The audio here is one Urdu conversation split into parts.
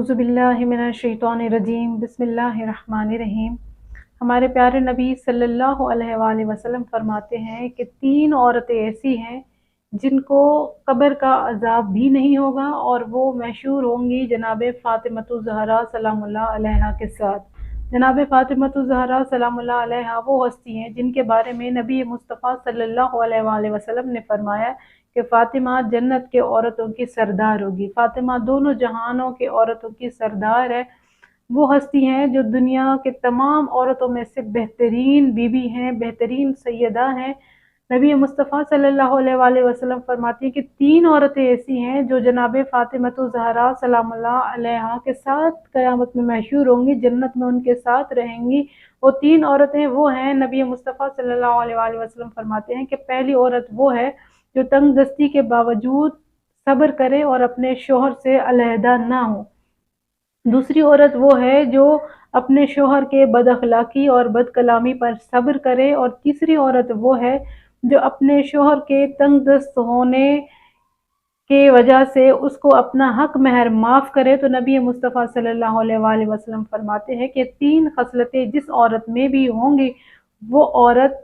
اعوذ باللہ من الشیطان الرجیم بسم اللہ الرحمن الرحیم۔ ہمارے پیارے نبی صلی اللہ علیہ وآلہ وسلم فرماتے ہیں کہ 3 عورتیں ایسی ہیں جن کو قبر کا عذاب بھی نہیں ہوگا، اور وہ محشور ہوں گی جناب فاطمۃ الزہرا سلام اللہ علیہا کے ساتھ۔ جناب فاطمۃ الزہرا سلام اللہ علیہا وہ ہستی ہیں جن کے بارے میں نبی مصطفیٰ صلی اللہ علیہ وآلہ وسلم نے فرمایا کہ فاطمہ جنت کے عورتوں کی سردار ہوگی۔ فاطمہ دونوں جہانوں کے عورتوں کی سردار ہے۔ وہ ہستی ہیں جو دنیا کے تمام عورتوں میں سے بہترین بیوی ہیں، بہترین سیدہ ہیں۔ نبی مصطفیٰ صلی اللہ علیہ وآلہ وسلم فرماتی ہیں کہ 3 عورتیں ایسی ہیں جو جناب فاطمۃ الزہرا سلام اللہ علیہا کے ساتھ قیامت میں محشور ہوں گی، جنت میں ان کے ساتھ رہیں گی۔ وہ 3 عورتیں وہ ہیں، نبی مصطفیٰ صلی اللہ علیہ وآلہ وسلم فرماتے ہیں کہ پہلی عورت وہ ہے جو تنگ دستی کے باوجود صبر کرے اور اپنے شوہر سے علیحدہ نہ ہو۔ دوسری عورت وہ ہے جو اپنے شوہر کے بد اخلاقی اور بد کلامی پر صبر کرے، اور تیسری عورت وہ ہے جو اپنے شوہر کے تنگ دست ہونے کی وجہ سے اس کو اپنا حق مہر معاف کرے۔ تو نبی مصطفیٰ صلی اللہ علیہ وآلہ وسلم فرماتے ہیں کہ 3 خصلتیں جس عورت میں بھی ہوں گی وہ عورت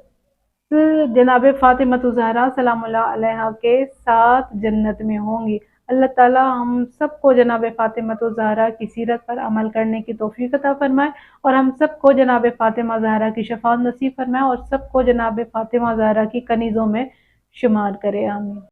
جناب فاطمۃ الزہرا سلام اللہ علیہا کے ساتھ جنت میں ہوں گی۔ اللہ تعالی ہم سب کو جناب فاطمۃ الزہرا کی سیرت پر عمل کرنے کی توفیق عطا فرمائے، اور ہم سب کو جناب فاطمہ زہرا کی شفاعت نصیب فرمائے، اور سب کو جناب فاطمہ زہرا کی کنیزوں میں شمار کرے، آمین۔